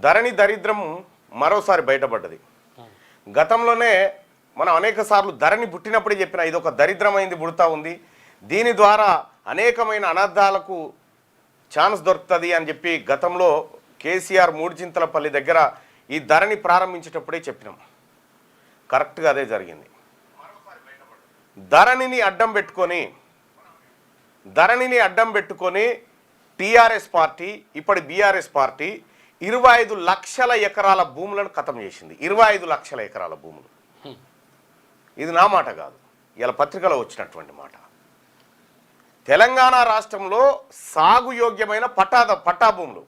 ధరణి దరిద్రం మరోసారి బయటపడ్డది. గతంలోనే మనం అనేక సార్లు ధరణి పుట్టినప్పుడే చెప్పిన ఇది ఒక దరిద్రమైంది పుడతా ఉంది, దీని ద్వారా అనేకమైన అనర్థాలకు ఛాన్స్ దొరుకుతుంది అని చెప్పి గతంలో కేసీఆర్ మూడుచింతలపల్లి దగ్గర ఈ ధరణి ప్రారంభించేటప్పుడే చెప్పినాం. కరెక్ట్గా అదే జరిగింది. ధరణిని అడ్డం పెట్టుకొని టీఆర్ఎస్ పార్టీ, ఇప్పటి బీఆర్ఎస్ పార్టీ 25 లక్షల ఎకరాల భూములను ఖతం చేసింది. 25 లక్షల ఎకరాల భూములు. ఇది నా మాట కాదు, ఇలా పత్రికలో వచ్చినటువంటి మాట. తెలంగాణ రాష్ట్రంలో సాగు యోగ్యమైన పట్టా భూములు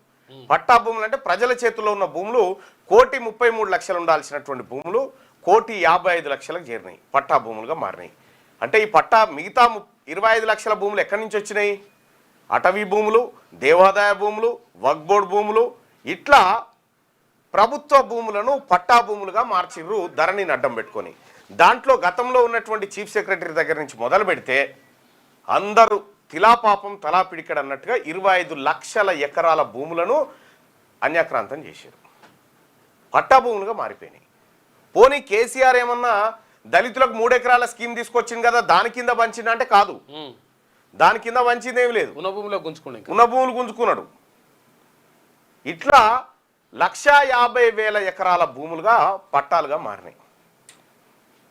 అంటే ప్రజల చేతుల్లో ఉన్న భూములు 1,33,00,000 ఉండాల్సినటువంటి భూములు 1,55,00,000కు చేరినాయి, పట్టా భూములుగా మారినాయి. అంటే ఈ మిగతా 25 లక్షల భూములు ఎక్కడి నుంచి వచ్చినాయి? అటవీ భూములు, దేవాదాయ భూములు, వక్ఫ్ బోర్డు భూములు, ఇట్లా ప్రభుత్వ భూములను పట్టా భూములుగా మార్చిర్రు ధరణిని అడ్డం పెట్టుకొని. దాంట్లో గతంలో ఉన్నటువంటి చీఫ్ సెక్రటరీ దగ్గర నుంచి మొదలు పెడితే అందరూ తిలాపాపం తలా పిడికడ అన్నట్టుగా 25 లక్షల ఎకరాల భూములను అన్యాక్రాంతం చేశారు, పట్టా భూములుగా మారిపోయినాయి. పోనీ కేసీఆర్ ఏమన్నా దళితులకు 3 ఎకరాల స్కీమ్ తీసుకొచ్చింది కదా, దాని కింద పంచింది అంటే కాదు, దాని కింద పంచింది ఏమి లేదు, ఉన్న భూములు గుంజుకున్నాడు. ఇట్లా 1,50,000 ఎకరాల భూములుగా పట్టాలుగా మారినాయి.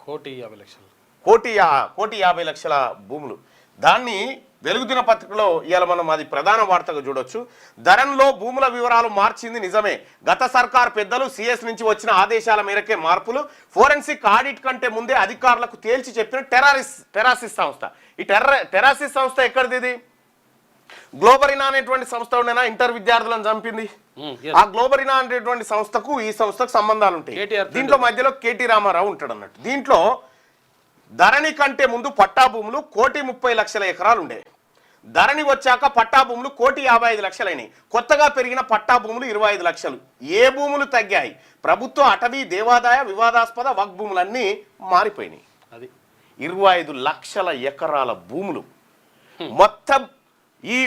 1,50,00,000 భూములు. దాన్ని వెలుగుదిన పత్రికలో ఇవాళ మనం అది ప్రధాన వార్తగా చూడొచ్చు. ధరణిలో భూముల వివరాలు మార్చింది నిజమే, గత సర్కార్ పెద్దలు సిఎస్ నుంచి వచ్చిన ఆదేశాల మేరకే మార్పులు, ఫోరెన్సిక్ ఆడిట్ కంటే ముందే అధికారులకు తేల్చి చెప్పిన టెరాసిస్ సంస్థ. ఈ టెరాసిస్ సంస్థ ఎక్కడిది? ఇది గ్లోబరినా అనేటువంటి సంస్థ ఉండేనా ఇంటర్ విద్యార్థులను చంపింది. ఆ గ్లోబరినా అనేటువంటి సంస్థకు ఈ సంస్థకు సంబంధాలు ఉంటాయి. దీంట్లో మధ్యలో కేటీ రామారావు ఉంటాడు అన్నట్టు. దీంట్లో ధరణి కంటే ముందు పట్టా భూములు 1,30,00,000 ఎకరాలు ఉండే. ధరణి వచ్చాక పట్టా భూములు 1,55,00,000 అయినాయి. కొత్తగా పెరిగిన పట్టా భూములు 25 లక్షలు. ఏ భూములు తగ్గాయి? ప్రభుత్వ, అటవీ, దేవాదాయ, వివాదాస్పద వక్ఫ్ భూములన్నీ మారిపోయినాయి. అది 25 లక్షల ఎకరాల భూములు మొత్తం ఈ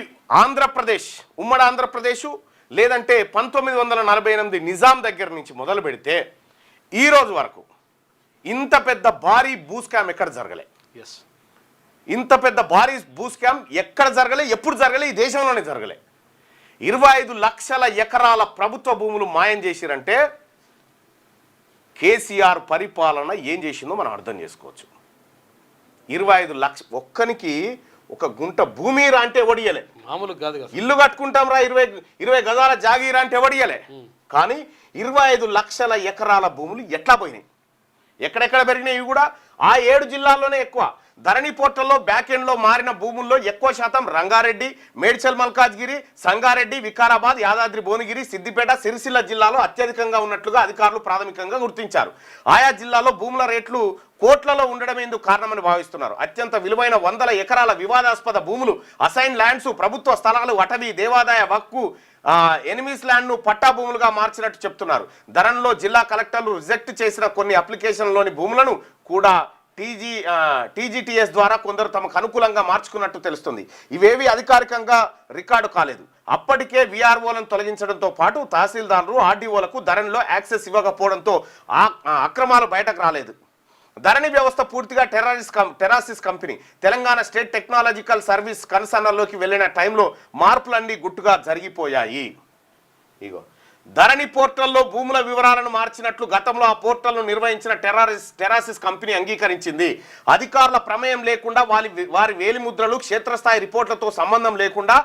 ఆంధ్రప్రదేశ్, ఉమ్మడి ఆంధ్రప్రదేశ్ లేదంటే 1948 నిజాం దగ్గర నుంచి మొదలు పెడితే ఈ రోజు వరకు ఇంత పెద్ద భారీ భూస్కామ్ ఎక్కడ జరగలే. ఇంత పెద్ద భారీ భూస్కామ్ ఎక్కడ జరగలే, ఎప్పుడు జరగలే, ఈ దేశంలోనే జరగలే. 25 లక్షల ఎకరాల ప్రభుత్వ భూములు మాయం చేసిరంటే కేసీఆర్ పరిపాలన ఏం చేసిందో మనం అర్థం చేసుకోవచ్చు. 25 లక్ష ఒక్కనికి ఒక గుంట భూమి రా అంటే ఎవడియలే, మామూలు కాదు. ఇల్లు కట్టుకుంటాం రా 20 గజాల జాగీరా అంటే ఎవడియలే. కానీ 25 లక్షల ఎకరాల భూములు ఎట్లా పోయినాయి, ఎక్కడెక్కడ పెరిగినాయి? ఇవి కూడా ఆ 7 జిల్లాల్లోనే ఎక్కువ. ధరణి పోర్టల్లో బ్యాక్ ఎండ్లో మారిన భూముల్లో ఎక్కువ శాతం రంగారెడ్డి, మేడ్చల్ మల్కాజ్గిరి, సంగారెడ్డి, వికారాబాద్, యాదాద్రి భువనగిరి, సిద్దిపేట, సిరిసిల్ల జిల్లాలో అత్యధికంగా ఉన్నట్లుగా అధికారులు ప్రాథమికంగా గుర్తించారు. ఆయా జిల్లాలో భూముల రేట్లు కోట్లలో ఉండడం ఎందుకు కారణమని భావిస్తున్నారు. అత్యంత విలువైన 100 ఎకరాల వివాదాస్పద భూములు, అసైన్ ల్యాండ్స్, ప్రభుత్వ స్థలాలు, అటవీ, దేవాదాయ, వక్ఫ్, ఎనిమీస్ ల్యాండ్ను పట్టా భూములుగా మార్చినట్టు చెప్తున్నారు. ధరణిలో జిల్లా కలెక్టర్లు రిజెక్ట్ చేసిన కొన్ని అప్లికేషన్లోని భూములను కూడా టీజీటీఎస్ ద్వారా కొందరు తమకు అనుకూలంగా మార్చుకున్నట్టు తెలుస్తుంది. ఇవేవి అధికారికంగా రికార్డు కాలేదు. అప్పటికే వీఆర్ఓలను తొలగించడంతో పాటు తహసీల్దార్లు, ఆర్డీఓలకు ధరణిలో యాక్సెస్ ఇవ్వకపోవడంతో అక్రమాలు బయటకు రాలేదు. ధరణి వ్యవస్థ పూర్తిగా Terrasis company Telangana state technological service కన్సర్న్లోకి వెళ్ళిన టైంలో మార్పులన్నీ గుట్టుగా జరిగిపోయాయి. ఇగో ధరణి పోర్టల్లో భూముల వివరాలను మార్చినట్లు గతంలో ఆ పోర్టల్ను నిర్వహించిన టెరాసిస్ కంపెనీ అంగీకరించింది. అధికారుల ప్రమేయం లేకుండా వారి వేలిముద్రలు, క్షేత్రస్థాయి రిపోర్టులతో సంబంధం లేకుండా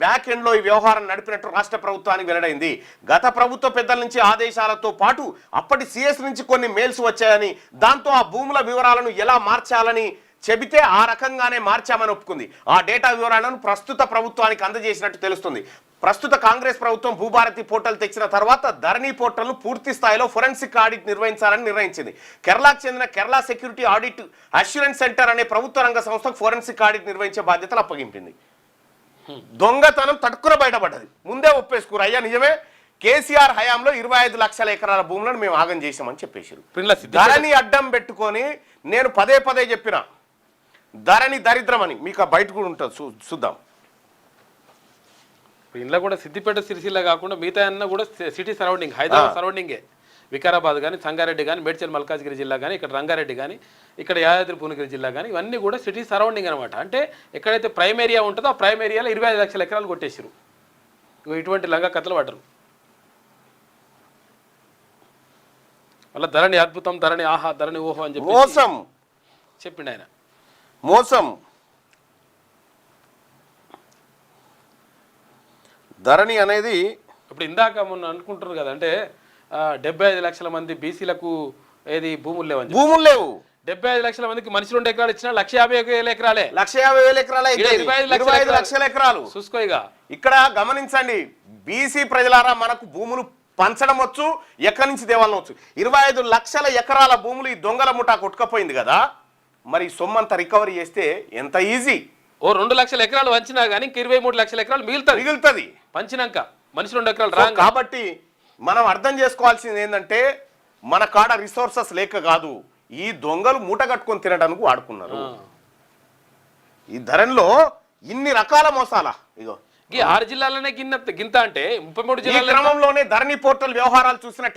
బ్యాక్ ఎండ్లో ఈ వ్యవహారం నడిపినట్టు రాష్ట్ర ప్రభుత్వానికి వెల్లడైంది. గత ప్రభుత్వ పెద్దల నుంచి ఆదేశాలతో పాటు అప్పటి సిఎస్ నుంచి కొన్ని మెయిల్స్ వచ్చాయని, దాంతో ఆ భూముల వివరాలను ఎలా మార్చాలని చెబితే ఆ రకంగానే మార్చామని ఒప్పుకుంది. ఆ డేటా వివరాలను ప్రస్తుత ప్రభుత్వానికి అందజేసినట్టు తెలుస్తుంది. ప్రస్తుత కాంగ్రెస్ ప్రభుత్వం భూభారతి పోర్టల్ తెచ్చిన తర్వాత ధరణి పోర్టల్ను పూర్తి స్థాయిలో ఫోరెన్సిక్ ఆడిట్ నిర్వహించాలని నిర్ణయించింది. కేరళకు చెందిన Kerala security audit assurance centre అనే ప్రభుత్వ రంగ సంస్థకు ఫోరెన్సిక్ ఆడిట్ నిర్వహించే బాధ్యతలు అప్పగింపింది. దొంగతనం తట్టుకున బయటపడ్డది. ముందే ఒప్పేసుకురు, అయ్యా నిజమే కేసీఆర్ హయాంలో 25 లక్షల ఎకరాల భూములను మేము ఆగం చేసామని చెప్పేసారు. ధరణి అడ్డం పెట్టుకొని నేను పదే చెప్పిన ధరణి దరిద్రం అని. మీకు బయట కూడా ఉంటుంది, చూద్దాం. ఇంట్లో కూడా సిద్దిపేట సిరిసిల్ల కాకుండా మిగతా అన్న కూడా సిటీ సరౌండింగ్ హైదరాబాద్ సరౌండింగే వికారాబాద్ కానీ సంగారెడ్డి కానీ మేడ్చల్ మల్కాజ్గిరి జిల్లా కానీ ఇక్కడ రంగారెడ్డి కానీ ఇక్కడ యాదాద్రి భువనగిరి జిల్లా కానీ ఇవన్నీ కూడా సిటీ సరౌండింగ్ అనమాట. అంటే ఎక్కడైతే ప్రైమ్ ఏరియా ఉంటుందో ఆ ప్రైమ్ ఏరియాలో 25 లక్షల ఎకరాలు కొట్టేసారు. ఇటువంటి లంగా కథలు పడ్డరు. మళ్ళీ ధరణి అద్భుతం, ధరణి ఆహా, ధరణి ఓహో అని చెప్పి మోసం చెప్పిండు ఆయన. మోసం. ధరణి అనేది ఇప్పుడు ఇందాక మొన్న అనుకుంటారు కదా, అంటే 75 లక్షల మంది బీసీలకు ఏది భూములు లేవని. భూములు లేవు. 75 లక్షల మందికి మనిషి 2 ఎకరాలు ఇచ్చినా 150,000 ఎకరాలే. 150,000 ఎకరాలే. 25 లక్షల ఎకరాలు చూసుకోయిగా. ఇక్కడ గమనించండి, బీసీ ప్రజలారా, మనకు భూములు పంచడం వచ్చు, ఎక్కడి నుంచి దేవాలనవచ్చు. 25 లక్షల ఎకరాల భూములు ఈ దొంగల ముఠా కొట్టుకపోయింది కదా, మరి సొమ్మంతా రికవరీ చేస్తే ఎంత ఈజీ. ఓ 2 లక్షల ఎకరాలు వంచినా కానీ ఇంక 23 లక్షల ఎకరాలు మిగులుతుంది పంచినాక మనిషి 2 ఎకరాలు రా. కాబట్టి మనం అర్థం చేసుకోవాల్సింది ఏంటంటే, మన కాడ రిసోర్సెస్ లేక కాదు, ఈ దొంగలు మూట కట్టుకొని తినడానికి వాడుకున్నారు. ఈ ధరణిలో ఇన్ని రకాల మోసాలా. ఇగో 6 జిల్లాలనే గింత అంటే 33 జిల్లాల క్రమంలోనే ధరణి పోర్టల్ వ్యవహారాలు చూసిన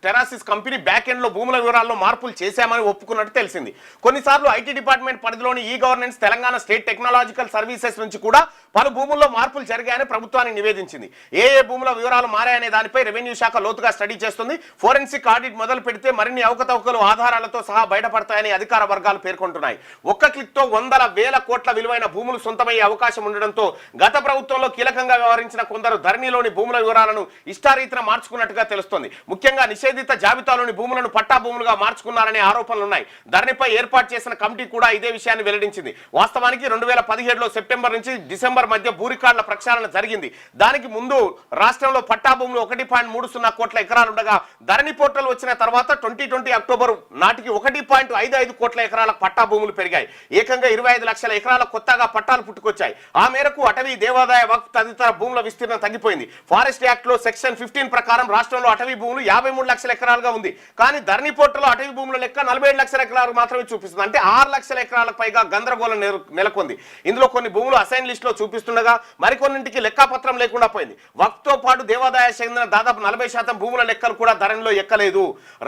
టెరాసిస్ కంపెనీ బ్యాక్ ఎండ్ లో భూముల వివరాల్లో మార్పులు చేశామని ఒప్పుకున్నట్టు తెలిసింది. కొన్నిసార్లు ఐటీ డిపార్ట్మెంట్ పరిధిలోని e governance Telangana state technological services నుంచి కూడా పలు భూముల్లో మార్పులు జరిగాయని ప్రభుత్వానికి నివేదించింది. ఏ భూముల వివరాలు మారాయనే దానిపై రెవెన్యూ శాఖ లోతుగా స్టడీ చేస్తుంది. ఫోరెన్సిక్ ఆడిట్ మొదలు పెడితే మరిన్ని అవకతవకలు ఆధారాలతో సహా బయటపడతాయని అధికార వర్గాలు పేర్కొంటున్నాయి. ఒక్క క్లిక్ తో 100,000 కోట్ల విలువైన భూములు సొంతమయ్యే అవకాశం ఉండడంతో గత ప్రభుత్వంలో కీలకంగా వ్యవహరించిన కొందరు ధరణిలోని భూముల వివరాలను ఇష్టారీతిన మార్చుకున్నట్టుగా తెలుస్తోంది. ముఖ్యంగా నిషేధిత జాబితాలోని భూములను పట్టా భూములుగా మార్చుకున్నారనే ఆరోపణలున్నాయి. ధరణిపై ఏర్పాటు చేసిన కమిటీ కూడా ఇదే విషయాన్ని వెల్లడించింది. వాస్తవానికి 2017లో సెప్టెంబర్ నుంచి డిసెంబర్ మధ్య భూ రికార్డుల ప్రక్షాళన జరిగింది. దానికి ముందు రాష్ట్రంలో పట్టా భూములు 1.30 కోట్ల ఎకరాలు ఉండగా, ధరణి పోర్టల్ వచ్చిన తర్వాత 2020 అక్టోబర్ నాటికి 1.55 కోట్ల ఎకరాల పట్టా భూములు పెరిగాయి. ఏకంగా 25 లక్షల ఎకరాల కొత్తగా పట్టాలు పుట్టుకొచ్చాయి. ఆ మేరకు అటవీ, దేవాదాయ, వక్ఫ్ తదితర భూముల విస్తీర్ణం తగ్గిపోయింది. ఫారెస్ట్ యాక్ట్ లో సెక్షన్ 15 ప్రకారం రాష్ట్రంలో అటవీ భూములు 53 లక్షల ఎకరాలుగా ఉంది. కానీ ధరణి పోర్టల్లో అటవీ భూముల లెక్క 47 లక్షల ఎకరాలు మాత్రమే చూపిస్తుంది. అంటే 6 లక్షల ఎకరాలకు పైగా గందరగోళం నెలకొంది. ఇందులో కొన్ని భూములు అసైన్ లిస్ట్ లో చూపిస్తుండగా మరికొన్నింటికి లెక్కాపత్రం లేకుండా పోయింది. వక్ఫ్ తో పాటు దేవాదాయ చెందిన దాదాపు 40% భూముల లెక్కలు కూడా ధరణిలో ఎక్కలేదు.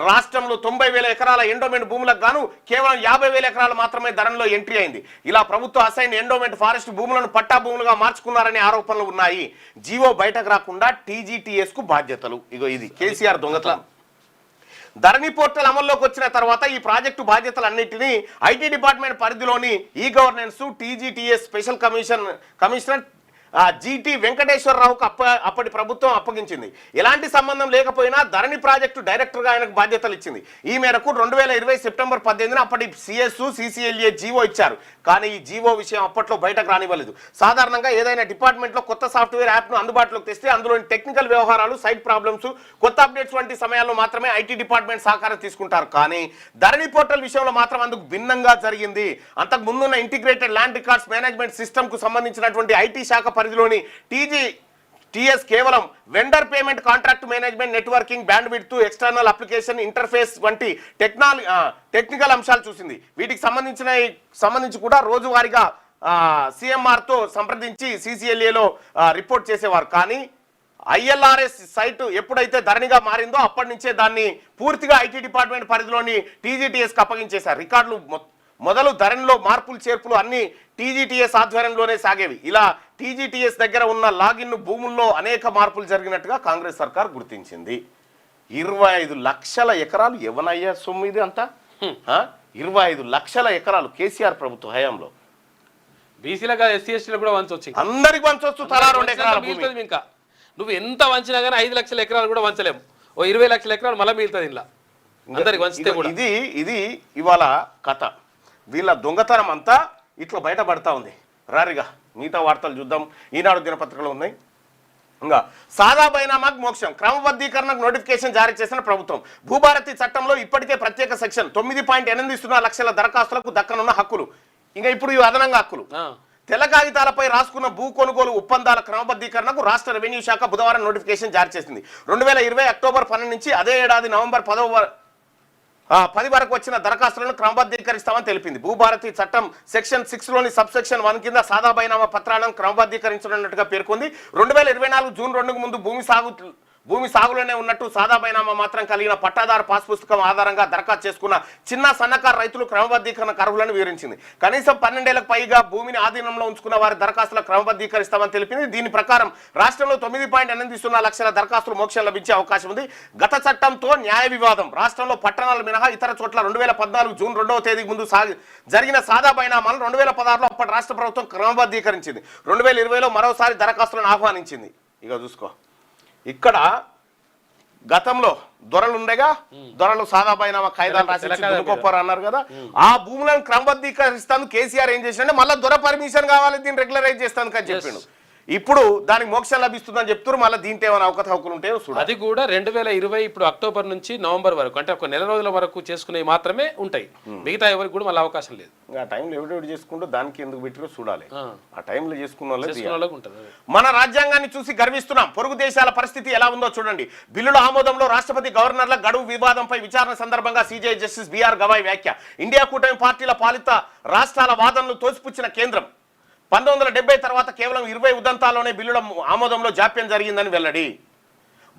రాష్ట్రంలో 90,000 ఎకరాల ఎండోమెంట్ భూములకు గాను కేవలం 50,000 ఎకరాలు మాత్రమే ధరణిలో ఎంట్రీ అయింది. ఇలా ప్రభుత్వ అసైన్ ఎండోమెంట్ ఫారెస్ట్ భూములను పట్టా భూములుగా మార్చుకున్నారనే ఆరోపణలు ఉన్నాయి. జీవో బయటకు రాకుండా టీజీటీఎస్ కు బాధ్యతలు. ఇగో ఇది కేసీఆర్ దొంగతనం. ధరణి పోర్టల్ అమల్లోకి వచ్చిన తర్వాత ఈ ప్రాజెక్టు బాధ్యతలన్నింటినీ ఐటీ డిపార్ట్మెంట్ పరిధిలోని e governance టీజీటీఎస్ special commissioner GT వెంకటేశ్వరరావుకు అప్పటి ప్రభుత్వం అప్పగించింది. ఎలాంటి సంబంధం లేకపోయినా ధరణి ప్రాజెక్టు డైరెక్టర్గా ఆయనకు బాధ్యతలు ఇచ్చింది. ఈ మేరకు 2020 సెప్టెంబర్ 18న అప్పటి సిఎస్ సిసిఎల్ఏ జీవో ఇచ్చారు. కానీ ఈ జీవో విషయం అప్పట్లో బయటకు రానివ్వలేదు. సాధారణంగా ఏదైనా డిపార్ట్మెంట్లో కొత్త సాఫ్ట్వేర్ యాప్ను అందుబాటులోకి తెస్తే అందులోని టెక్నికల్ వ్యవహారాలు, సైట్ ప్రాబ్లమ్స్, కొత్త అప్డేట్స్ వంటి సమయాల్లో మాత్రమే ఐటీ డిపార్ట్మెంట్ సహకారం తీసుకుంటారు. కానీ ధరణి పోర్టల్ విషయంలో మాత్రం అందుకు భిన్నంగా జరిగింది. అంతకు ముందున్న integrated land records management system కు సంబంధించినటువంటి ఐటీ శాఖ పరిధిలోని టీజీటీఎస్ కేవలం vendor payment, contract management, networking, bandwidth, external application interface వంటి టెక్నికల్ అంశాలు చూసింది. వీటికి సంబంధించి కూడా రోజువారీగా సిఎంఆర్ తో సంప్రదించి సిసిఎల్ఏలో రిపోర్ట్ చేసేవారు. కానీ ఐఎల్ఆర్ఎస్ సైట్ ఎప్పుడైతే ధరణిగా మారిందో అప్పటి నుంచే దాన్ని పూర్తిగా ఐటీ డిపార్ట్మెంట్ పరిధిలోని టీజీటీఎస్కి అప్పగించేశారు. రికార్డులు మొదలు ధరణిలో మార్పులు చేర్పులు అన్ని టీజీటీఎస్ ఆధ్వర్యంలోనే సాగేవి. ఇలా టీజీటీఎస్ దగ్గర ఉన్న లాగిన్ భూముల్లో అనేక మార్పులు జరిగినట్టుగా కాంగ్రెస్ సర్కార్ గుర్తించింది. 25 లక్షల ఎకరాలు ఎవనయ్యా సొమ్ము ఇది అంతా? 25 లక్షల ఎకరాలు కేసీఆర్ ప్రభుత్వ హయాంలో. బీసీలకు ఎస్సీ ఎస్టీలకు కూడా వంచవచ్చు, అందరికి వంచవచ్చు. తలా 2 ఎకరాలు భూమి. ఇంకా నువ్వు ఎంత వంచినా కానీ 5 లక్షల ఎకరాలు కూడా వంచలేము. ఓ 20 లక్షల ఎకరాలు మళ్ళీ మిగులుతుంది ఇలా అందరికి వంచితే కూడా. ఇది ఇవాళ కథ. వీళ్ళ దొంగతనం అంతా ఇట్లా బయటపడతా ఉంది. రారిగా మిగతా వార్తలు చూద్దాం. ఈనాడు దినపత్రికలో ఉన్నాయి. ఇంకా సాదా బైనామాకు మోక్షం, క్రమబద్ధీకరణకు నోటిఫికేషన్ జారీ చేసిన ప్రభుత్వం. భూభారతి చట్టంలో ఇప్పటికే ప్రత్యేక సెక్షన్ 9.80 లక్షల దరఖాస్తులకు దక్కనున్న హక్కులు. ఇంకా ఇప్పుడు ఇవి అదనంగా హక్కులు. తెల్ల కాగితాలపై రాసుకున్న భూ కొనుగోలు ఒప్పందాల క్రమబద్ధీకరణకు రాష్ట్ర రెవెన్యూ శాఖ బుధవారం నోటిఫికేషన్ జారీ చేసింది. 2020 అక్టోబర్ 12 నుంచి అదే ఏడాది నవంబర్ 10వ 10 వరకు వచ్చిన దరఖాస్తులను క్రమబద్ధీకరిస్తామని తెలిపింది. భూభారతి చట్టం సెక్షన్ 6లోని సబ్సెక్షన్ 1 కింద సాదా బైనామా పత్రాలను క్రమబద్ధీకరించనున్నట్టుగా పేర్కొంది. 2024 జూన్ 2కు ముందు భూమి సాగులోనే ఉన్నట్టు సాదా బైనామా మాత్రం కలిగిన పట్టాదారు పాస్ పుస్తకం ఆధారంగా దరఖాస్తు చేసుకున్న చిన్న సన్నకారు రైతులు క్రమబద్ధీకరణ అర్హులను వివరించింది. కనీసం 12 ఏళ్లకు పైగా భూమిని ఆధీనంలో ఉంచుకున్న వారి దరఖాస్తులను క్రమబద్ధీకరిస్తామని తెలిపింది. దీని ప్రకారం రాష్ట్రంలో 9.80 లక్షల దరఖాస్తులు మోక్షం లభించే అవకాశం ఉంది. గత చట్టంతో న్యాయ వివాదం. రాష్ట్రంలో పట్టణాలు మినహా ఇతర చోట్ల 2014 జూన్ 2వ తేదీకి ముందు జరిగిన సాదా బైనామాలను 2016లో అప్పటి రాష్ట్ర ప్రభుత్వం క్రమబద్ధీకరించింది. 2020లో మరోసారి దరఖాస్తులను ఆహ్వానించింది. ఇక చూసుకో, ఇక్కడ గతంలో దొరలు ఉండేగా, దొరలు సాదా బైనామా కాయిదాలు రాసి అన్నారు కదా, ఆ భూములను క్రమబద్ధీకరిస్తాను కేసీఆర్ ఏం చేసిండే మళ్ళీ దొర పర్మిషన్ కావాలి దీన్ని రెగ్యులరైజ్ చేస్తాను అని చెప్పిండు. ఇప్పుడు దానికి మోక్షం లభిస్తుందని చెప్తారు. మళ్ళీ దీంట్లో ఏమైనా అవకతవకలు ఉంటే అది కూడా 2020 ఇప్పుడు అక్టోబర్ నుంచి నవంబర్ వరకు అంటే ఒక నెల రోజుల వరకు చేసుకునేవి మాత్రమే ఉంటాయి. మిగతా ఎవరికి కూడా మళ్ళీ అవకాశం లేదు. ఆ టైంలో ఎవడెవడు చేసుకుంటూ దానికి ఎందుకు పెట్టిరో చూడాలి. ఆ టైంలో చేసుకున్న వాళ్ళకి ఉంటుంది. మన రాజ్యాంగాన్ని చూసి గర్విస్తున్నాం. పొరుగు దేశాల పరిస్థితి ఎలా ఉందో చూడండి. బిల్లుల ఆమోదంలో రాష్ట్రపతి గవర్నర్ల గడువు వివాదంపై విచారణ సందర్భంగా సిజే జస్టిస్ బిఆర్ గవాయ్ వ్యాఖ్య. ఇండియా కూటమి పార్టీల పాలిత రాష్ట్రాల వాదనలు తోసిపుచ్చిన కేంద్రం 1970 తర్వాత కేవలం 20 ఉదంతాల్లోనే బిల్లుల ఆమోదంలో జాప్యం జరిగిందని వెల్లడి.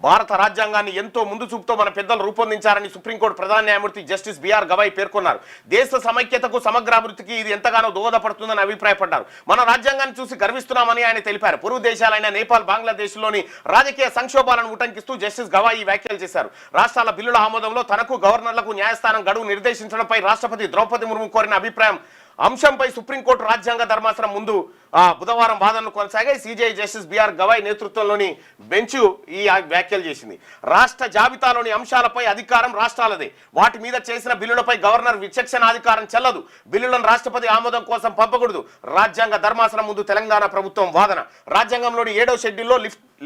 భారత రాజ్యాంగాన్ని ఎంతో ముందు చూపుతో మన పెద్దలు రూపొందించారని సుప్రీంకోర్టు ప్రధాన న్యాయమూర్తి జస్టిస్ బిఆర్ గవాయ్ పేర్కొన్నారు. దేశ సమైక్యతకు సమగ్రాభివృద్ధికి ఇది ఎంతగానో దోహదపడుతుందని అభిప్రాయపడ్డారు. మన రాజ్యాంగాన్ని చూసి గర్విస్తున్నామని ఆయన తెలిపారు. పొరుగు దేశాలైన నేపాల్, బంగ్లాదేశ్లోని రాజకీయ సంక్షోభాలను ఉటంకిస్తూ జస్టిస్ గవాయ్ ఈ వ్యాఖ్యలు చేశారు. రాష్ట్రాల బిల్లుల ఆమోదంలో తనకు గవర్నర్లకు న్యాయస్థానం గడువు నిర్దేశించడంపై రాష్ట్రపతి ద్రౌపది ముర్ము కోరిన అభిప్రాయం అంశంపై సుప్రీంకోర్టు రాజ్యాంగ ధర్మాసనం ముందు బుధవారం వాదనలు కొనసాగాయి. సిజే జస్టిస్ బిఆర్ గవాయ్ నేతృత్వంలోని బెంచ్ ఈ వ్యాఖ్యలు చేసింది. రాష్ట్ర జాబితాలోని అంశాలపై అధికారం రాష్ట్రాలదే. వాటి మీద చేసిన బిల్లులపై గవర్నర్ విచక్షణాధికారం చెల్లదు. బిల్లులను రాష్ట్రపతి ఆమోదం కోసం పంపకూడదు. రాజ్యాంగ ధర్మాసనం ముందు తెలంగాణ ప్రభుత్వం వాదన. రాజ్యాంగంలోని 7వ షెడ్యూల్లో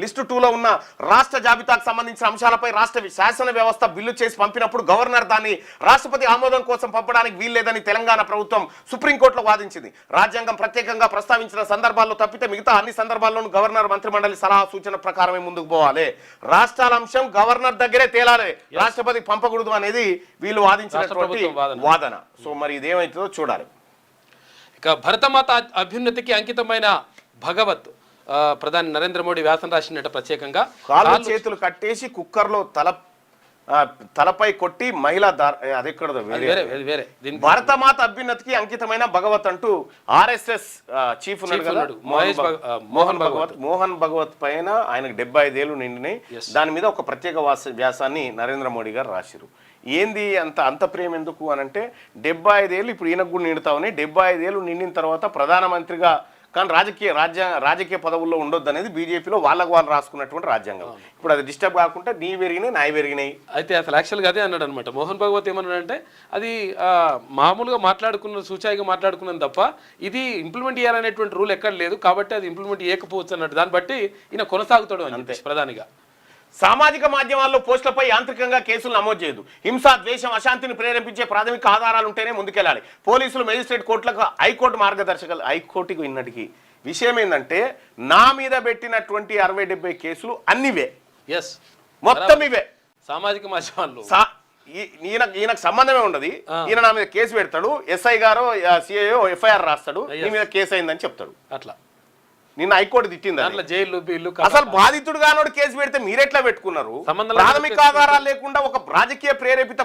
లిస్టు 2లో ఉన్న రాష్ట్ర జాబితాకు సంబంధించిన అంశాలపై రాష్ట్ర శాసన వ్యవస్థ బిల్లు చేసి పంపినప్పుడు గవర్నర్ దాన్ని రాష్ట్రపతి ఆమోదం కోసం పంపడానికి వీల్లేదని తెలంగాణ ప్రభుత్వం సుప్రీంకోర్టులో వాదించింది. రాజ్యాంగం ప్రత్యేకంగా ప్రస్తావించిన సందర్భాల్లో తప్పితే మిగతా అన్ని సందర్భాల్లోనూ గవర్నర్ మంత్రిమండలి సలహా సూచన ప్రకారమే ముందుకు పోవాలి. రాష్ట్రాల అంశం గవర్నర్ దగ్గరే తేలాలి, రాష్ట్రపతి పంపకూడదు అనేది వీళ్ళు వాదించినటువంటి వాదన. సో మరి ఇదేమైతుందో చూడాలి. ఇక భరతమాత అభ్యున్నతికి అంకితమైన భగవత్ ప్రధాని నరేంద్ర మోడీ వ్యాసం రాసినట్టు ప్రత్యేకంగా కాళ్ళు చేతులు కట్టేసి కుక్కర్లో తలపై కొట్టి మహిళా అదెక్కడదో భారతమాత అభ్యున్నతికి అంకితమైన భగవత్ అంటూ ఆర్ఎస్ఎస్ చీఫ్ ఉన్నాడు కదా మోహన్ భగవత్ పైన ఆయనకు 75 ఏళ్ళు నిండినాయి. దాని మీద ఒక ప్రత్యేక వ్యాసాన్ని నరేంద్ర మోడీ గారు రాసిరు. ఏంది అంత ప్రేమ ఎందుకు అనంటే 75 ఏళ్ళు ఇప్పుడు ఈయనకు కూడా నిండుతా ఉన్నాయి. 75 ఏళ్ళు నిండిన తర్వాత ప్రధానమంత్రిగా కానీ రాజకీయ పదవుల్లో ఉండొద్దు అనేది బీజేపీలో వాళ్ళు రాసుకున్నటువంటి రాజ్యాంగం. ఇప్పుడు అది డిస్టర్బ్ కాకుండా నీ పెరిగినాయి నాయి పెరిగినాయి అయితే అసలు యాక్చువల్గా అదే అన్నాడు అనమాట. మోహన్ భగవత్ ఏమన్నాడంటే అది మామూలుగా సూచాయిగా మాట్లాడుకున్నాను తప్ప ఇది ఇంప్లిమెంట్ చేయాలనేటువంటి రూల్ ఎక్కడ లేదు కాబట్టి అది ఇంప్లిమెంట్ చేయకపోవచ్చు అన్నట్టు. దాన్ని బట్టి ఈయన కొనసాగుతాడు అని ప్రధానిగా. సామాజిక మాధ్యమాల్లో పోస్టులపై యాంత్రికంగా కేసులు నమోదు చేయదు. హింస, ద్వేషం, అశాంతిని ప్రేరేపించే ప్రాథమిక ఆధారాలు ఉంటేనే ముందుకెళ్ళాలి. పోలీసులు, మేజిస్ట్రేట్ కోర్టులకు హైకోర్టు మార్గదర్శకాలు. హైకోర్టుకు ఇన్నటికి విషయం ఏంటంటే నా మీద పెట్టినటువంటి 60-70 కేసులు అన్నివే, మొత్తం ఇవే సామాజిక మాధ్యమాల్లో. ఈయనకు సంబంధమే ఉండదు. ఈయన నా మీద కేసు పెడతాడు, ఎస్ఐ గారో సిఐఓ ఎఫ్ఐఆర్ రాస్తాడు, నీ మీద కేసు అయిందని చెప్తాడు. అట్లా నిన్న హైకోర్టు తిట్టింది. జైలు బిల్లు అసలు బాధితుడు గానోడు కేసు పెడితే మీరెట్లా పెట్టుకున్నారు? ప్రాథమిక ఆధారాలు లేకుండా ఒక రాజకీయ ప్రేరేపిత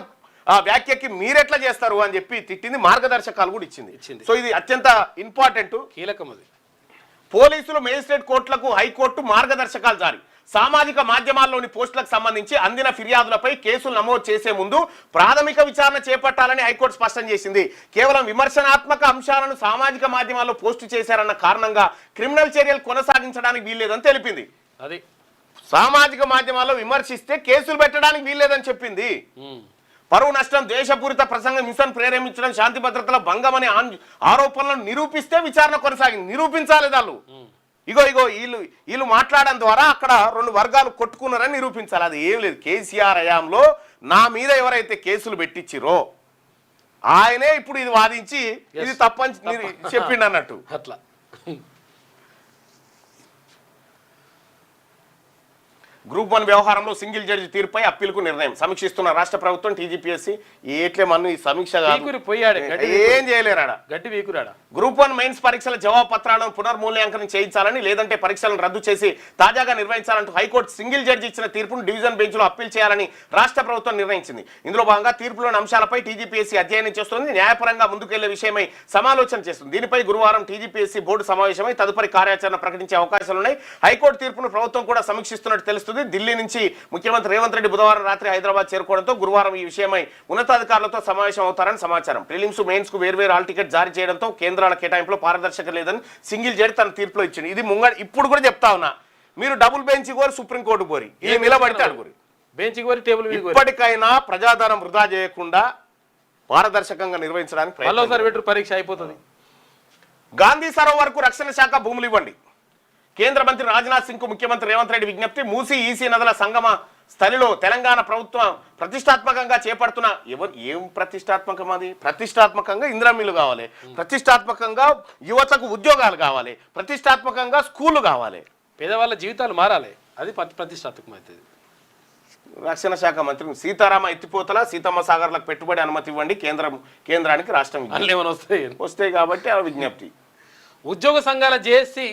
వ్యాఖ్యకి మీరెట్లా చేస్తారు అని చెప్పి తిట్టింది. మార్గదర్శకాలు కూడా ఇచ్చింది. సో ఇది అత్యంత ఇంపార్టెంట్, కీలకం. అది పోలీసులు, మేజిస్ట్రేట్ కోర్టులకు హైకోర్టు మార్గదర్శకాలు జారీ. సామాజిక మాధ్యమాల్లోని పోస్టులకు సంబంధించి అందిన ఫిర్యాదులపై కేసులు నమోదు చేసే ముందు ప్రాథమిక విచారణ చేపట్టాలని హైకోర్టు స్పష్టం చేసింది. కేవలం విమర్శనాత్మక అంశాలను సామాజిక మాధ్యమాల్లో పోస్టు చేశారన్న కారణంగా క్రిమినల్ చర్యలు కొనసాగించడానికి వీల్లేదని తెలిపింది. అది సామాజిక మాధ్యమాల్లో విమర్శిస్తే కేసులు పెట్టడానికి వీల్లేదని చెప్పింది. పరువు నష్టం, ద్వేషపూరిత ప్రసంగం, హింసను ప్రేరేపించడం, శాంతి భద్రతల భంగం అనే ఆరోపణలను నిరూపిస్తే విచారణ కొనసాగింది. నిరూపించాలి వాళ్ళు. ఇగో వీళ్ళు మాట్లాడడం ద్వారా అక్కడ 2 వర్గాలు కొట్టుకున్నారని నిరూపించాలి. అది ఏం లేదు. కేసీఆర్ హయాంలో నా మీద ఎవరైతే కేసులు పెట్టించిరో ఆయనే ఇప్పుడు ఇది వాదించి ఇది తప్పని చెప్పిండు అన్నట్టు. అట్లా గ్రూప్ 1 వ్యవహారంలో సింగిల్ జడ్జి తీర్పుపై అప్పీలుకు నిర్ణయం సమీక్షిస్తున్న రాష్ట్ర ప్రభుత్వం టీజీపీఎస్సీ ఏట్లే మన్ను ఈ సమీక్ష ఏం చేయలేరాడా గట్టి వీకురాడా. గ్రూప్ 1 మెయిన్స్ పరీక్షల జవాబు పత్రాలను పునర్మూల్యాంకనం చేయించాలని లేదంటే పరీక్షలను రద్దు చేసి తాజాగా నిర్వహించాలంటూ హైకోర్టు సింగిల్ జడ్జి ఇచ్చిన తీర్పును డివిజన్ బెంచ్లో అప్పీల్ చేయాలని రాష్ట్ర ప్రభుత్వం నిర్ణయించింది. ఇందులో భాగంగా తీర్పులోని అంశాలపై టీజీపీఎస్సీ అధ్యయనం చేస్తుంది, న్యాయపరంగా ముందుకెళ్లే విషయమై సమాలోచన చేస్తుంది. దీనిపై గురువారం టీజీపీఎస్సీ బోర్డు సమావేశమై తదుపరి కార్యాచరణ ప్రకటించే అవకాశాలున్నాయి. హైకోర్టు తీర్పును ప్రభుత్వం కూడా సమీక్షిస్తున్నట్టు తెలుస్తుంది. ఢిల్లీ నుంచి ముఖ్యమంత్రి రేవంత్ రెడ్డి బుధవారం రాత్రి హైదరాబాద్ చేరుకోవడంతో గురువారం ఈ విషయమై ఉన్నతాధికారులతో సమావేశం అవుతారని సమాచారం. ప్రిలిమ్స్ మెయిన్స్ కు వేర్వేరు హాల్ టికెట్ జారీ చేయడంతో కేంద్రాల కేటాయింపులో పారదర్శకత లేదని సింగిల్ జడ్జి తన తీర్పులో ఇచ్చింది. ఇది ఇప్పుడు కూడా చెప్తా ఉన్నా, మీరు డబుల్ బెంచ్ కోరి సుప్రీంకోర్టు కోరి ఇది నిలబడితే అడుగురి బెంచ్ కోరి టేబుల్ ఇప్పటికైనా ప్రజాధనం వృధా చేయకుండా పారదర్శకంగా నిర్వహించడానికి పరీక్ష అయిపోతుంది. గాంధీ సరోవర్ కు రక్షణ శాఖ భూములు ఇవ్వండి. కేంద్ర మంత్రి రాజ్నాథ్ సింగ్ కు ముఖ్యమంత్రి రేవంత్ రెడ్డి విజ్ఞప్తి. మూసీ ఈసీ నదుల సంగమ స్థలిలో తెలంగాణ ప్రభుత్వం ప్రతిష్టాత్మకంగా చేపడుతున్న ఏం ప్రతిష్టాత్మకం అది ప్రతిష్టాత్మకంగా ఇంద్రమిల్లు కావాలి, ప్రతిష్టాత్మకంగా యువతకు ఉద్యోగాలు కావాలి, ప్రతిష్టాత్మకంగా స్కూళ్ళు కావాలి, పేదవాళ్ళ జీవితాలు మారాలి. అది ప్రతిష్టాత్మకమైతుంది. రక్షణ శాఖ మంత్రి సీతారామ ఎత్తిపోతల సీతమ్మ సాగర్లకు పెట్టుబడి అనుమతి ఇవ్వండి. కేంద్రానికి రాష్ట్రం వస్తాయి కాబట్టి ఆ విజ్ఞప్తి. ఉద్యోగ సంఘాల జేఏసీ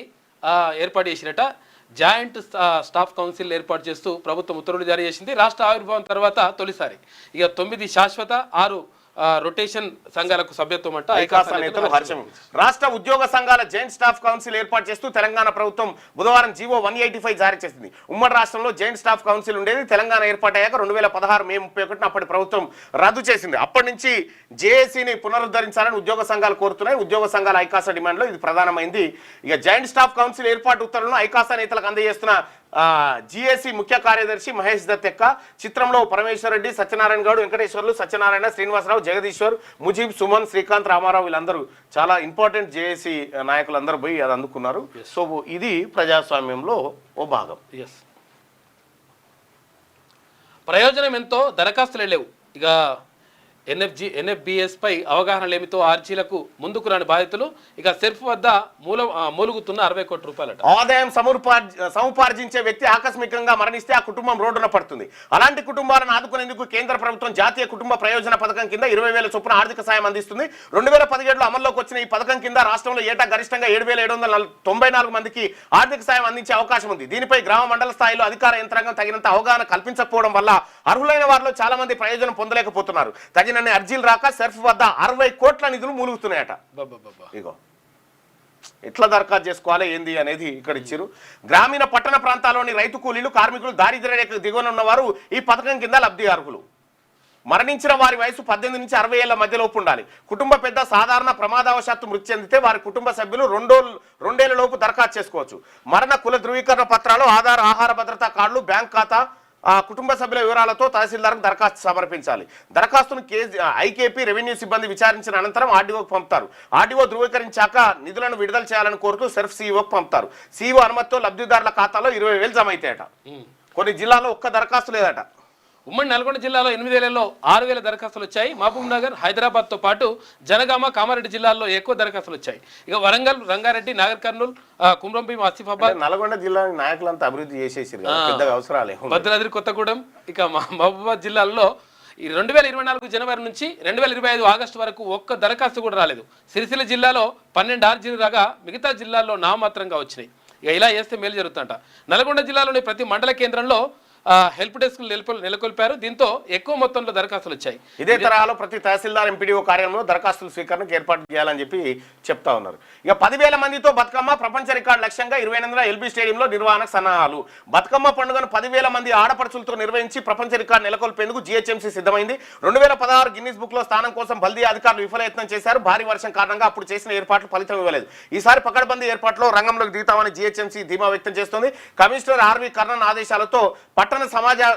ఏర్పాటు చేసినట జాయింట్ స్టాఫ్ కౌన్సిల్ ఏర్పాటు చేస్తూ ప్రభుత్వం ఉత్తర్వులు జారీ చేసింది. రాష్ట్ర ఆవిర్భావం తర్వాత తొలిసారి ఇక 9 శాశ్వత 6 రొటేషన్ సంఘాలకు సభ్యత్వం అంట. రాష్ట్ర ఉద్యోగ సంఘాల జాయింట్ స్టాఫ్ కౌన్సిల్ ఏర్పాటు చేస్తూ తెలంగాణ ప్రభుత్వం బుధవారం జీవో 185 జారీ చేసింది. ఉమ్మడి రాష్ట్రంలో జాయింట్ స్టాఫ్ కౌన్సిల్ ఉండేది. తెలంగాణ ఏర్పాటయ్యాక 2016 మే 31 అప్పటి ప్రభుత్వం రద్దు చేసింది. అప్పటి నుంచి జేఏసీని పునరుద్ధరించాలని ఉద్యోగ సంఘాలు కోరుతున్నాయి. ఉద్యోగ సంఘాల ఐకాసా డిమాండ్లో ఇది ప్రధానమైంది. ఇక జాయింట్ స్టాఫ్ కౌన్సిల్ ఏర్పాటు ఉత్తర్వులను ఐకాసా నేతలకు అందజేస్తున్న జిఎస్సి ముఖ్య కార్యదర్శి మహేష్ దత్ ఎక్క చిత్రంలో పరమేశ్వర్ రెడ్డి, సత్యనారాయణ గౌడ్, వెంకటేశ్వర్లు, సత్యనారాయణ, శ్రీనివాసరావు, జగదీశ్వర్, ముజీబ్, సుమన్, శ్రీకాంత్, రామారావు వీళ్ళందరూ చాలా ఇంపార్టెంట్ జేఏసీ నాయకులందరూ పోయి అది అందుకున్నారు. సో ఇది ప్రజాస్వామ్యంలో ఓ భాగం. ప్రయోజనం ఎంతో దరఖాస్తులు లేవు. ఇక ఎన్ఎఫ్బిఎస్ పై అవగాహన లేమితో ఆర్జీలకు ముందుకు రాని బాధితులు ఇక సెర్ఫ్ వద్ద మూలుగుతున్న 60 కోట్ల రూపాయలట. ఆదాయం సముపార్జించే వ్యక్తి ఆకస్మికంగా మరణిస్తే ఆ కుటుంబం రోడ్డున పడుతుంది. అలాంటి కుటుంబాలను ఆదుకునేందుకు కేంద్ర ప్రభుత్వం జాతీయ కుటుంబ ప్రయోజన పథకం కింద 20,000 చొప్పున ఆర్థిక సాయం అందిస్తుంది. 2017లో అమల్లోకి వచ్చిన ఈ పథకం కింద రాష్ట్రంలో ఏటా గరిష్టంగా 7,794 మందికి ఆర్థిక సాయం అందించే అవకాశం ఉంది. దీనిపై గ్రామ మండల స్థాయిలో అధికార యంత్రాంగం తగినంత అవగాహన కల్పించకపోవడం వల్ల అర్హులైన వారిలో చాలా మంది ప్రయోజనం పొందలేకపోతున్నారు. అర్జీలు రాక సెర్ఫ్ వద్ద 60 కోట్ల నిధులు మూలుగుతున్నాయట. ఇగో ఎట్లా దరఖాస్తు చేసుకోవాలి ఏంది అనేది ఇక్కడ ఇచ్చారు. గ్రామీణ పట్టణ ప్రాంతాల్లోని రైతు కూలీలు, కార్మికులు, దారిద్ర్య రేఖకు దిగువన ఉన్నవారు ఈ పథకం కింద లబ్ధి అర్హులు. మరణించిన వారి వయసు 18 నుంచి 60 ఏళ్ల మధ్యలోపు ఉండాలి. కుటుంబ పెద్ద సాధారణ ప్రమాదవశాత్తు మృతి చెందితే వారి కుటుంబ సభ్యులు 2 ఏళ్ల లోపు దరఖాస్తు చేసుకోవచ్చు. మరణ కుల ధృవీకరణ పత్రాలు, ఆధార్, ఆహార భద్రతా కార్డులు, బ్యాంక్ ఖాతా, కుటుంబ సభ్యుల వివరాలతో తహసీల్దార్కు దరఖాస్తు సమర్పించాలి. దరఖాస్తును ఐకేపీ రెవెన్యూ సిబ్బంది విచారించిన అనంతరం ఆర్డీఓకి పంపుతారు. ఆర్డీఓ ధృవీకరించాక నిధులను విడుదల చేయాలని కోరుతూ సెర్ఫ్ సీఈఓకి పంపుతారు. సీఈఓ అనుమతితో లబ్ధిదారుల ఖాతాలో 20,000 జమ అవుతాయట. కొన్ని జిల్లాల్లో ఒక్క దరఖాస్తు లేదట. ఉమ్మడి నల్గొండ జిల్లాలో 8 ఏళ్లలో 6,000 దరఖాస్తులు వచ్చాయి. మహబూబ్ నగర్, హైదరాబాద్తో పాటు జనగామ, కామారెడ్డి జిల్లాల్లో ఎక్కువ దరఖాస్తులు వచ్చాయి. ఇక వరంగల్, రంగారెడ్డి, నాగర్ కర్నూలు, కుమ్రంభీం, ఆసిఫాబాద్, నల్గొండ జిల్లా నాయకులంతా అభివృద్ధి చేసేసారు, పెద్దగా అవసరాలే. భద్రాద్రి కొత్తగూడెం, ఇక మహబూబాబాద్ జిల్లాల్లో 2024 జనవరి నుంచి 2025 ఆగస్టు వరకు ఒక్క దరఖాస్తు కూడా రాలేదు. సిరిసిల్ల జిల్లాలో 12 ఆర్జీలు రాగా మిగతా జిల్లాల్లో నామమాత్రంగా వచ్చినాయి. ఇక ఇలా చేస్తే మేలు జరుగుతుంట. నల్గొండ జిల్లాలోని ప్రతి మండల కేంద్రంలో హెల్ప్ డెస్క్ నెలకొల్పారు. దీంతో ఎక్కువ మొత్తంలో దరఖాస్తులు వచ్చాయి. ఇదే తరహాలో ప్రతి తహసీల్దార్, ఎంపీడీఓ కార్యాలయంలో దరఖాస్తుల స్వీకరణకు ఏర్పాటు చేయాలని చెప్పి చెప్తా ఉన్నారు. ఇక 10,000 మందితో బతుకమ్మ ప్రపంచ రికార్డు లక్ష్యంగా 28న ఎల్బీ స్టేడియంలో నిర్వహణకు సన్నాహాలు. బతుకమ్మ పండుగను 10,000 మంది ఆడపడుచులతో నిర్వహించి ప్రపంచ రికార్డు నెలకొల్పేందుకు జీహెచ్ఎంసీ సిద్ధమైంది. 2016 గిన్నిస్ బుక్ లో స్థానం కోసం బల్దీ అధికారులు విఫలయత్నం చేశారు. భారీ వర్షం కారణంగా అప్పుడు చేసిన ఏర్పాట్లు ఫలితం ఇవ్వలేదు. ఈసారి పకడ్బందీ ఏర్పాట్లో రంగంలోకి దిగుతామని జీహెచ్ఎంసీ ధీమా వ్యక్తం చేస్తోంది. కమిషనర్ ఆర్వి కర్ణన్ ఆదేశాలతో పట్టణ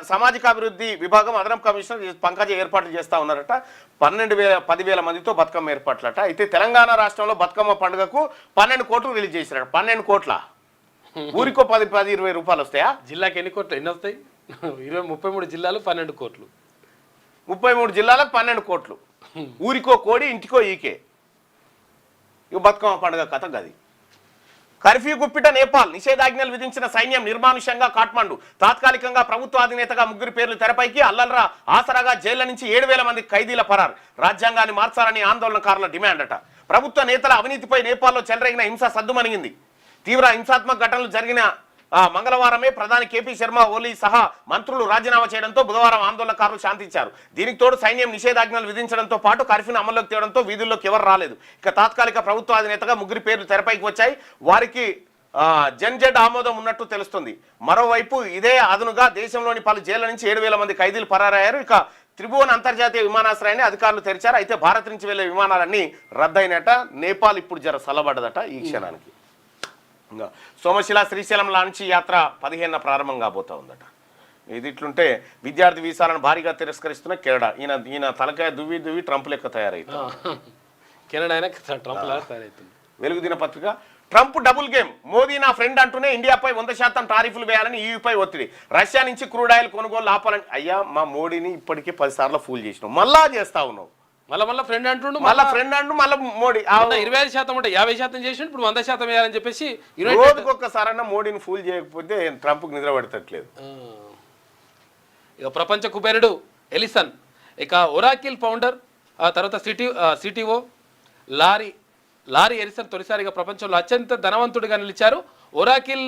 సామాజికాభివృద్ధి విభాగం అదనపు కమిషనర్ పంకజ ఏర్పాట్లు చేస్తా ఉన్నారట. 10,000 మందితో బతుకమ్మ ఏర్పాట్లట. అయితే తెలంగాణ రాష్ట్రంలో బతుకమ్మ పండుగకు 12 కోట్లు రిలీజ్ చేసినాడు. 12 కోట్ల ఊరికో 10-20 రూపాయలు వస్తాయా? జిల్లాకి ఎన్ని కోట్లు ఎన్ని వస్తాయి? 33 జిల్లాలు 12 కోట్లు. 33 జిల్లాలకు 12 కోట్లు. ఊరికో కోడి, ఇంటికో ఈకే. ఇక బతుకమ్మ పండుగ కథ గది. కర్ఫ్యూ గుప్పిట నేపాల్, నిషేధాజ్ఞలు విధించిన సైన్యం నిర్మానుష్యంగా కాఠ్మండు, తాత్కాలికంగా ప్రభుత్వ అధినేతగా 3 పేర్లు తెరపైకి, అల్లల్రా ఆసరాగా జైళ్ల నుంచి 7,000 మంది ఖైదీల పరారు, రాజ్యాంగాన్ని మార్చాలని ఆందోళనకారుల డిమాండ్ అట. ప్రభుత్వ నేతల అవినీతిపై నేపాల్లో చెలరేగిన హింస సద్దుమణిగింది. తీవ్ర హింసాత్మక ఘటనలు జరిగిన మంగళవారమే ప్రధాని కేపీ శర్మ ఓలీ సహా మంత్రులు రాజీనామా చేయడంతో బుధవారం ఆందోళనకారులు శాంతించారు. దీనికి తోడు సైన్యం నిషేధాజ్ఞలు విధించడంతో పాటు కర్ఫ్యూను అమల్లోకి తేవడంతో వీధుల్లోకి ఎవరు రాలేదు. ఇక తాత్కాలిక ప్రభుత్వ అధినేతగా 3 పేర్లు తెరపైకి వచ్చాయి. వారికి జన్జెడ్ ఆమోదం ఉన్నట్టు తెలుస్తుంది. మరోవైపు ఇదే అదనుగా దేశంలోని పలు జైళ్ల నుంచి 7,000 మంది ఖైదీలు పరారయ్యారు. ఇక త్రిభువన్ అంతర్జాతీయ విమానాశ్రయాన్ని అధికారులు తెరిచారు. అయితే భారత్ నుంచి వెళ్లే విమానాలన్నీ రద్దయినట. నేపాల్ ఇప్పుడు జర సలబడ్డదట ఈ క్షణానికి. సోమశిల శ్రీశైలం లాంచి యాత్ర 15న ప్రారంభం కాబోతా ఉందట. ఇది ఇట్లుంటే విద్యార్థి వీసాలను భారీగా తిరస్కరిస్తున్న కెనడా. ఈయన తలకాయ దువ్వి ట్రంప్ లెక్క తయారైతుంది. కెనడా ట్రంప్ లాగా తయారైతుంది. వెలుగు దినపత్రిక, ట్రంప్ డబుల్ గేమ్, మోదీ నా ఫ్రెండ్ అంటూనే ఇండియాపై 100% టారిఫ్లు వేయాలని ఈయూపై ఒత్తిడి, రష్యా నుంచి క్రూడ్ ఆయిల్ కొనుగోలు ఆపాలని. అయ్యా మా మోడీని ఇప్పటికీ 10 సార్లు ఫూల్ చేసినావు, మళ్ళా చేస్తా ఉన్నావు. మళ్ళీ ఫ్రెండ్ అంటుండు, మళ్ళీ ఫ్రెండ్ అంటూ మళ్ళీ మోడీ 25% ఉంటే 50% చేసి ఇప్పుడు 100% వేయాలని చెప్పేసి రోజుకొక్కసారన్నా మోడీని ఫూల్ చేయకపోతే ట్రంప్కి నిద్ర పడతట్లేదు. ఇక ప్రపంచ కుబేరుడు ఎలిసన్, ఇక ఒరాకిల్ ఫౌండర్, ఆ తర్వాత సిటిఓ లారీ ఎలిసన్ తొలిసారిగా ప్రపంచంలో అత్యంత ధనవంతుడిగా నిలిచారు. ఒరాకిల్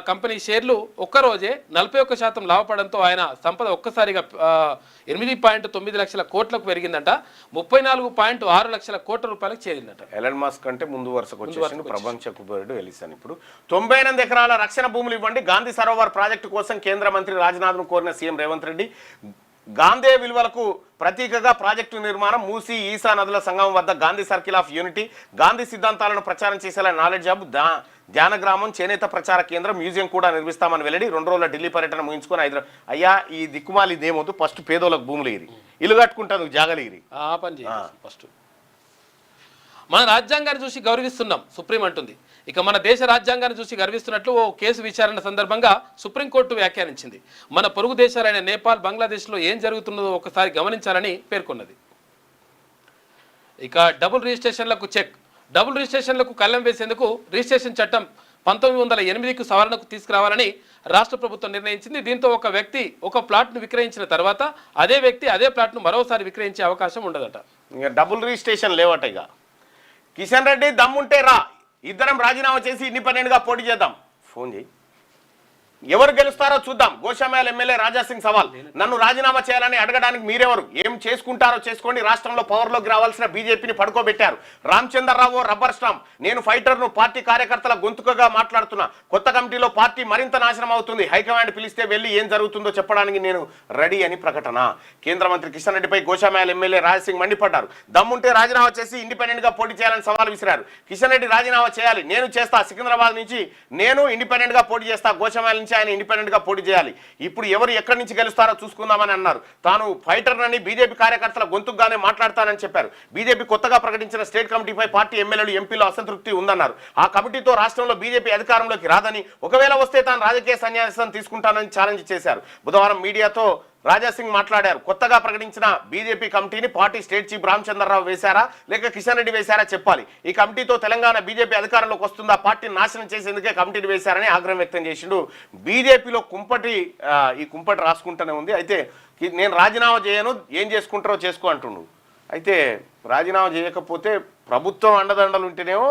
కంపెనీ షేర్లు ఒక్కరోజే 41% లాభపడంతో ఆయన సంపద ఒక్కసారిగా 8.9 లక్షల కోట్లకు పెరిగిందంట. 34.6 లక్షల కోట్ల రూపాయలకు చేరిందట. ఎలన్ మస్క్ అంటే ముందు వరుసకు వచ్చేసింది ప్రపంచ కుబేరుడు ఎలిసన్. ఇప్పుడు 98 ఎకరాల రక్షణ భూములు ఇవ్వండి, గాంధీ సరోవర్ ప్రాజెక్టు కోసం కేంద్ర మంత్రి రాజ్నాథ్ను కోరిన సీఎం రేవంత్ రెడ్డి. గాంధీ విలువలకు ప్రతీకగా ప్రాజెక్టు నిర్మాణం, మూసీ ఈసా నదుల సంగమం వద్ద Gandhi circle of unity, Gandhi సిద్ధాంతాలను ప్రచారం చేసేలా నాలెడ్జ్ హబ్, ధ్యాన గ్రామం, చేనేత ప్రచార కేంద్రం, మ్యూజియం కూడా నిర్మిస్తామని వెల్లడి. 2 రోజుల ఢిల్లీ పర్యటన ముగించుకొని హైదరాబాద్. అయ్యా ఈ దిక్కుమాలి ఇదేమవుతూ ఫస్ట్ పేదోళ్ళకు భూములు ఇరి, ఇల్లు కట్టుకుంటాను జాగలు ఇరి. ఫస్ట్ మన రాజ్యాంగాన్ని చూసి గౌరవిస్తున్నాం సుప్రీం అంటుంది. ఇక మన దేశ రాజ్యాంగాన్ని చూసి గర్విస్తున్నట్లు ఓ కేసు విచారణ సందర్భంగా సుప్రీంకోర్టు వ్యాఖ్యానించింది. మన పొరుగు దేశాలైన నేపాల్, బంగ్లాదేశ్లో ఏం జరుగుతున్నదో ఒకసారి గమనించాలని పేర్కొన్నది. ఇక డబుల్ రిజిస్ట్రేషన్లకు కళ్ళెం వేసేందుకు రిజిస్ట్రేషన్ చట్టం 1908కు సవరణకు తీసుకురావాలని రాష్ట్ర ప్రభుత్వం నిర్ణయించింది. దీంతో ఒక వ్యక్తి ఒక ప్లాట్ను విక్రయించిన తర్వాత అదే వ్యక్తి అదే ప్లాట్ను మరోసారి విక్రయించే అవకాశం ఉండదట. ఇంకా డబుల్ రిజిస్ట్రేషన్ లేవట. ఇక కిషన్ రెడ్డి దమ్ముంటే రా, ఇద్దరం రాజీనామా చేసి ఇండిపెండెంట్గా పోటీ చేద్దాం, ఫోన్ చేయి, ఎవరు గెలుస్తారో చూద్దాం. గోషామహల్ ఎమ్మెల్యే రాజాసింగ్ సవాల్, నన్ను రాజీనామా చేయాలని అడగడానికి మీరెవరు, ఏం చేసుకుంటారో చేసుకోండి, రాష్ట్రంలో పవర్లోకి రావాల్సిన బీజేపీని పడుకోబెట్టారు. రామచంద్రరావు రబ్బర్ స్టాంప్, నేను ఫైటర్ను, పార్టీ కార్యకర్తల గొంతుకగా మాట్లాడుతున్నా, కొత్త కమిటీలో పార్టీ మరింత నాశనం అవుతుంది, హైకమాండ్ పిలిస్తే వెళ్ళి ఏం జరుగుతుందో చెప్పడానికి నేను రెడీ అని ప్రకటన. కేంద్ర మంత్రి కిషన్ రెడ్డిపై గోషామహల్ ఎమ్మెల్యే రాజాసింగ్ మండిపడ్డారు. దమ్ముంటే రాజీనామా చేసి ఇండిపెండెంట్గా పోటీ చేయాలని సవాల్ విసిరారు. కిషన్ రెడ్డి రాజీనామా చేయాలి, నేను చేస్తా, సికింద్రాబాద్ నుంచి నేను ఇండిపెండెంట్గా పోటీ చేస్తా, గోషామహల్ నుంచి ఆయన ఇండిపెండెంట్గా పోటీ చేయాలి, ఇప్పుడు ఎవరు ఎక్కడి నుంచి గెలుస్తారో చూసుకుందామని అన్నారు. తాను ఫైటర్నని బీజేపీ కార్యకర్తల గొంతుగానే మాట్లాడతానని చెప్పారు. బీజేపీ కొత్తగా ప్రకటించిన స్టేట్ కమిటీపై పార్టీ ఎమ్మెల్యేలు ఎంపీలు అసంతృప్తి ఉందన్నారు. ఆ కమిటీతో రాష్ట్రంలో బీజేపీ అధికారంలోకి రాదని, ఒకవేళ వస్తే తాను రాజకీయ సన్యాసం తీసుకుంటానని ఛాలెంజ్ చేశారు. బుధవారం మీడియాతో రాజాసింగ్ మాట్లాడారు. కొత్తగా ప్రకటించిన బీజేపీ కమిటీని పార్టీ స్టేట్ చీఫ్ రామచంద్రరావు వేశారా లేక కిషన్ రెడ్డి వేశారా చెప్పాలి. ఈ కమిటీతో తెలంగాణ బీజేపీ అధికారంలోకి వస్తుందా, పార్టీని నాశనం చేసేందుకే కమిటీని వేశారని ఆగ్రహం వ్యక్తం చేసిండు. బీజేపీలో ఈ కుంపటి రాసుకుంటూనే ఉంది. అయితే నేను రాజీనామా చేయను, ఏం చేసుకుంటారో చేసుకో అంటుండు. అయితే రాజీనామా చేయకపోతే ప్రభుత్వం అండదండలు ఉంటేనేమో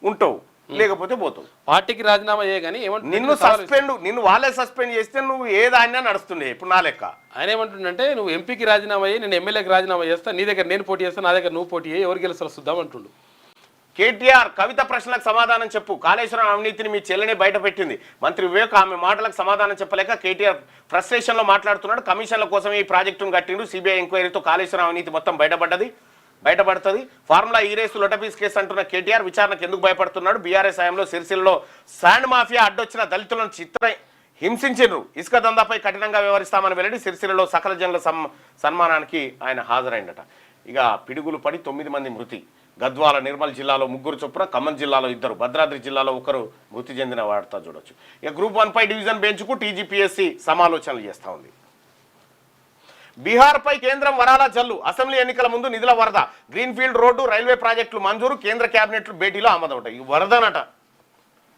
ఉంటావు, లేకపోతే పోతావు. పార్టీకి రాజీనామా చేయగాని నిన్ను వాళ్ళే సస్పెండ్ చేస్తే నువ్వు ఏదాన్ని నడుస్తుండే. ఇప్పుడు నా లెక్క ఆయన ఏమంటుండంటే, నువ్వు ఎంపీకి రాజీనామా అయ్యి నేను ఎమ్మెల్యేకి రాజీనామా చేస్తా, నీ దగ్గర నేను పోటీ చేస్తాను, నా దగ్గర నువ్వు పోటీ అయ్యి ఎవరు గెలుస్తారో చూద్దాం అంటుండు. కేటీఆర్ కవిత ప్రశ్నలకు సమాధానం చెప్పు, కాళేశ్వరం అవినీతిని మీ చెల్లెనే బయట పెట్టింది. మంత్రి వివేక్ ఆమె మాటలకు సమాధానం చెప్పలేక కేటీఆర్ ఫ్రస్ట్రేషన్లో మాట్లాడుతున్నాడు. కమిషన్ల కోసం ఈ ప్రాజెక్టును కట్టిండు. సిబిఐ ఎంక్వైరీతో కాళేశ్వరం అవినీతి మొత్తం బయటపడుతుంది. ఫార్ములా ఈ రేసు లొటపీస్ కేసు అంటున్న కేటీఆర్ విచారణకు ఎందుకు భయపడుతున్నాడు. బీఆర్ఎస్ హయాంలో సిరిసిల్లలో శాండ్ మాఫియా అడ్డొచ్చిన దళితులను హింసించారు. ఇసుక దందాపై కఠినంగా వ్యవహరిస్తామని వెల్లడి. సిరిసిల్లలో సకల జనుల సన్మానానికి ఆయన హాజరైందట. ఇక పిడుగులు పడి 9 మంది మృతి. గద్వాల, నిర్మల్ జిల్లాలో 3 చొప్పున, ఖమ్మం జిల్లాలో 2, భద్రాద్రి జిల్లాలో 1 మృతి చెందిన వార్త చూడొచ్చు. ఇక గ్రూప్ 1 పై డివిజన్ బెంచ్కు టీజీపీఎస్సీ సమాలోచనలు చేస్తూ ఉంది. బీహార్పై కేంద్రం వరాల జల్లు, అసెంబ్లీ ఎన్నికల ముందు నిధుల వరద, గ్రీన్ఫీల్డ్ రోడ్డు, రైల్వే ప్రాజెక్టులు మంజూరు, కేంద్ర కేబినెట్లు భేటీలో ఆమోదమట. ఈ వరదనట.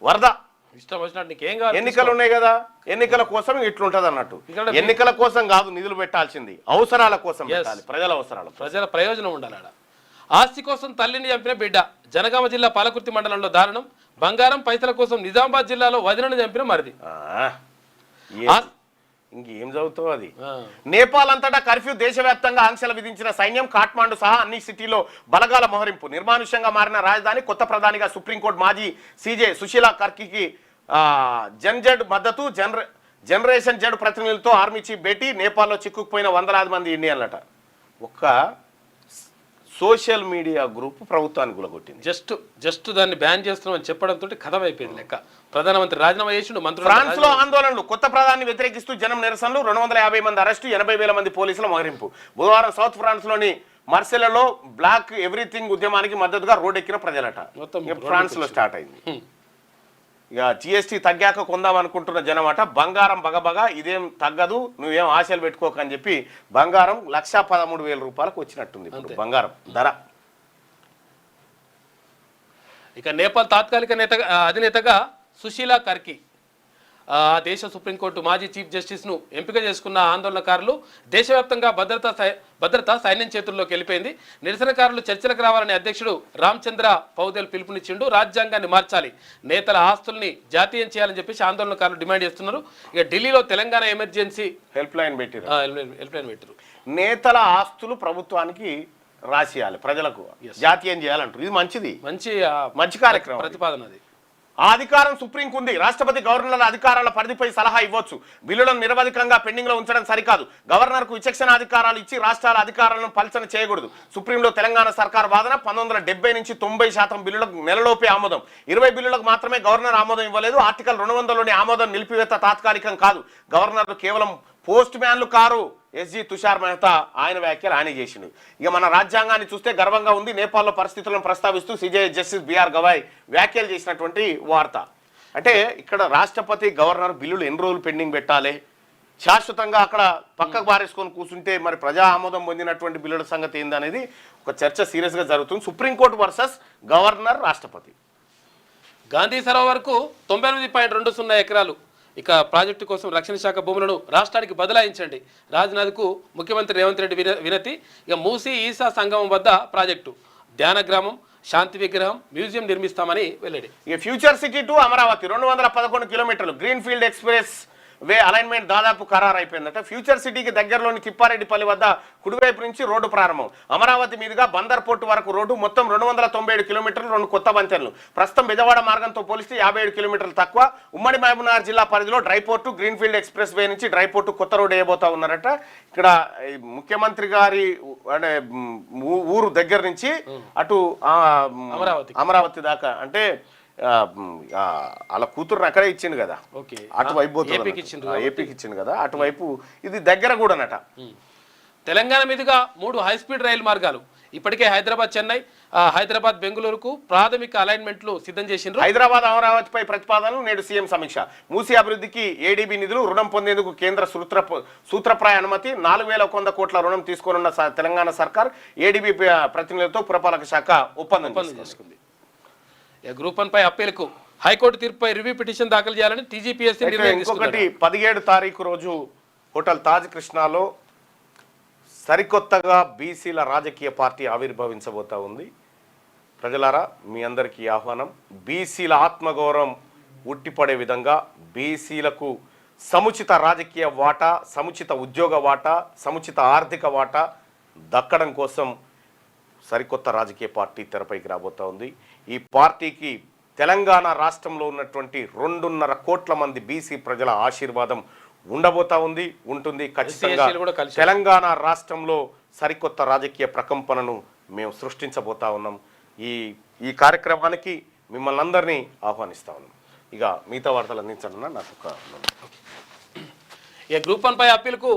వరద. ఇష్టం వచ్చినట్టు నీకేం కావాలి ఎన్నికలు ఉన్నాయి కదా, ఎన్నికల కోసం ఇట్లుంటది అన్నట్టు. ఎన్నికల కోసం కాదు నిధులు పెట్టాల్సింది, అవసరాల కోసం పెట్టాలి, ప్రజల అవసరాలు, ప్రజల ప్రయోజనం ఉండాలి ఆడ. ఆస్తి కోసం తల్లిని చంపిన బిడ్డ. జనగామ జిల్లా పాలకుర్తి మండలంలో దారుణం. బంగారం పైసల కోసం నిజామాబాద్ జిల్లాలో వదినను చంపిన మరిది. ఇంకేం చదువుతావు అది. నేపాల్ అంతటా కర్ఫ్యూ, దేశవ్యాప్తంగా ఆంక్షలు విధించిన సైన్యం, కాఠ్మాండు సహా అన్ని సిటీలో బలగాల మోహరింపు. నిర్మానుష్యంగా మారిన రాజధాని. కొత్త ప్రధానిగా సుప్రీంకోర్టు మాజీ సీజే సుశీలా కర్కీకి జన్జడ్ మద్దతు. జనరేషన్ జడ్ ప్రతినిధులతో ఆర్మీ చీఫ్ భేటీ. నేపాల్లో చిక్కుకుపోయిన వందలాది మంది ఇండియన్లట. ఒక్క సోషల్ మీడియా గ్రూప్ ప్రభుత్వాన్ని గులగొట్టింది. జస్ట్ దాన్ని బ్యాన్ చేస్తున్నామని చెప్పడంతో కథం అయిపోయింది లెక్క. ప్రధానమంత్రి రాజీనామా చేసిండు. మంత్రులు ఫ్రాన్స్ లో ఆందోళనలు. కొత్త ప్రధాని వ్యతిరేకిస్తూ జనం నిరసనలు. 250 మంది అరెస్టు, 80,000 మంది పోలీసుల మోహరింపు. బుధవారం సౌత్ ఫ్రాన్స్ లోని మార్సెలలో బ్లాక్ ఎవ్రీథింగ్ ఉద్యమానికి మద్దతుగా రోడ్డెక్కిన ప్రజలట. ఫ్రాన్స్ లో స్టార్ట్ అయింది. ఇక జిఎస్టీ తగ్గాక కొందాం అనుకుంటున్న జనమాట. బంగారం బగబగా, ఇదేం తగ్గదు, నువ్వేం ఆశలు పెట్టుకోకని చెప్పి బంగారం 1,13,000 రూపాయలకు వచ్చినట్టుంది ఇప్పుడు బంగారం ధర. ఇక నేపాల్ తాత్కాలిక అధినేతగా సుశీలా కర్కీ. దేశ సుప్రీంకోర్టు మాజీ చీఫ్ జస్టిస్ను ఎంపిక చేసుకున్న ఆందోళనకారులు. దేశవ్యాప్తంగా భద్రత సైన్యం చేతుల్లోకి వెళ్ళిపోయింది. నిరసనకారులు చర్చలకు రావాలని అధ్యక్షుడు రామచంద్ర పౌదేల్ పిలుపునిచ్చిండు. రాజ్యాంగాన్ని మార్చాలి, నేతల ఆస్తుల్ని జాతీయం చేయాలని చెప్పేసి ఆందోళనకారులు డిమాండ్ చేస్తున్నారు. ఇక ఢిల్లీలో తెలంగాణ ఎమర్జెన్సీ హెల్ప్ లైన్ పెట్టారు. నేతల ఆస్తులు ప్రభుత్వానికి రాసియాలి, ప్రజలకు జాతీయం చేయాలంటారు. ఇది మంచి కార్యక్రమం, ప్రతిపాదన. అది ఆ అధికారం సుప్రీంకు ఉంది. రాష్ట్రపతి గవర్నర్ల అధికారాల పరిధిపై సలహా ఇవ్వచ్చు. బిల్లులను నిరవధికంగా పెండింగ్ లో ఉంచడం సరికాదు. గవర్నర్కు విచక్షణ అధికారాలు ఇచ్చి రాష్ట్రాల అధికారాలను పలచన చేయకూడదు. సుప్రీంలో తెలంగాణ సర్కార్ వాదన. 1970 నుంచి 90% బిల్లులకు నెలలోపే ఆమోదం. 20 బిల్లులకు మాత్రమే గవర్నర్ ఆమోదం ఇవ్వలేదు. ఆర్టికల్ 200లోని ఆమోదం నిలిపివేత తాత్కాలికం కాదు. గవర్నర్లు కేవలం పోస్ట్ మ్యాన్లు కారు. ఎస్జీ తుషార్ మెహతా ఆయన వ్యాఖ్యలు ఆయన చేసిండు. ఇక మన రాజ్యాంగాన్ని చూస్తే గర్వంగా ఉంది. నేపాల్లో పరిస్థితులను ప్రస్తావిస్తూ సిజే జస్టిస్ బిఆర్ గవాయ్ వ్యాఖ్యలు చేసినటువంటి వార్త. అంటే ఇక్కడ రాష్ట్రపతి గవర్నర్ బిల్లులు ఎన్ని రోజులు పెండింగ్ పెట్టాలి, శాశ్వతంగా అక్కడ పక్కకు బారేసుకొని కూర్చుంటే మరి ప్రజా ఆమోదం పొందినటువంటి బిల్లుల సంగతి ఏందనేది ఒక చర్చ సీరియస్గా జరుగుతుంది. సుప్రీంకోర్టు వర్సెస్ గవర్నర్, రాష్ట్రపతి. గాంధీ సరోవర్కు 98.20 ఎకరాలు. ఇక ప్రాజెక్టు కోసం రక్షణ శాఖ భూములను రాష్ట్రానికి బదలాయించండి. రాజ్నాథ్కు ముఖ్యమంత్రి రేవంత్ రెడ్డి వినతి. ఇక మూసీ ఈసా సంగమం వద్ద ప్రాజెక్టు, ధ్యాన గ్రామం, శాంతి విగ్రహం, మ్యూజియం నిర్మిస్తామని వెల్లడి. ఇక ఫ్యూచర్ సిటీ టు అమరావతి 211 కిలోమీటర్లు. Green field express way alignment దాదాపు ఖరారు అయిపోయిందట. ఫ్యూచర్ సిటీకి దగ్గరలోని తిప్పారెడ్డిపల్లి వద్ద కుడివైపు నుంచి రోడ్డు ప్రారంభం. అమరావతి మీదుగా బందర్ పోర్టు వరకు రోడ్డు. మొత్తం 297 కిలోమీటర్లు, 2 కొత్త వంతెనలు. ప్రస్తుతం బెజవాడ మార్గంతో పోలిస్తే 57 కిలోమీటర్లు తక్కువ. ఉమ్మడి మహబూబ్నగర్ జిల్లా పరిధిలో dry port, green field express way నుంచి డ్రై పోర్టు కొత్త రోడ్డు వేయబోతా ఉన్నారట. ఇక్కడ ముఖ్యమంత్రి గారి అంటే ఊరు దగ్గర నుంచి అటు అమరావతి దాకా, అంటే అలా కూతురు అక్కడే ఇచ్చిండు కదా, అటువైపు ఏపీకి ఇచ్చిండు కదా, అటువైపు ఇది దగ్గర కూడా అన్నట. తెలంగాణ మీదుగా 3 హైస్పీడ్ రైలు మార్గాలు. ఇప్పటికే హైదరాబాద్ చెన్నై, హైదరాబాద్ బెంగళూరుకు ప్రాథమిక అలైన్మెంట్లు సిద్ధం చేసిండ్రు. హైదరాబాద్ అమరావతిపై ప్రతిపాదనలు నేడు సీఎం సమీక్ష. మూసీ అభివృద్ధికి ఏడీబీ నిధులు. రుణం పొందేందుకు కేంద్ర సూత్రప్రాయ అనుమతి. 4,100 కోట్ల రుణం తీసుకోనున్న తెలంగాణ సర్కార్ ఏడీబీ ప్రతినిధులతో పురపాలక శాఖ ఒప్పందం చేసుకుంది. గ్రూప్ 1 పై అప్పీలకు హైకోర్టు తీర్పుపై రివ్యూ పిటిషన్ దాఖలు చేయాలని టీజీపీఎస్సీ నిర్ణయం తీసుకుంది. ఇంకొకటి 17 తారీఖు రోజు హోటల్ తాజ్ కృష్ణాలో సరికొత్తగా బీసీల రాజకీయ పార్టీ ఆవిర్భవించబోతా ఉంది. ప్రజలారా, మీ అందరికీ ఆహ్వానం. బీసీల ఆత్మగౌరవం ఉట్టిపడే విధంగా బీసీలకు సముచిత రాజకీయ వాటా, సముచిత ఉద్యోగ వాటా, సముచిత ఆర్థిక వాటా దక్కడం కోసం సరికొత్త రాజకీయ పార్టీ తెరపైకి రాబోతా ఉంది. ఈ పార్టీకి తెలంగాణ రాష్ట్రంలో ఉన్నటువంటి 2.5 కోట్ల మంది బీసీ ప్రజల ఆశీర్వాదం ఉండబోతా ఉంది, ఉంటుంది. ఖచ్చితంగా తెలంగాణ రాష్ట్రంలో సరికొత్త రాజకీయ ప్రకంపనను మేము సృష్టించబోతా ఉన్నాం. ఈ కార్యక్రమానికి మిమ్మల్ని అందరినీ ఆహ్వానిస్తా ఉన్నాం. ఇక మిగతా వార్తలు అందించండి. నాకు గ్రూప్ 1 పై అప్పీలకు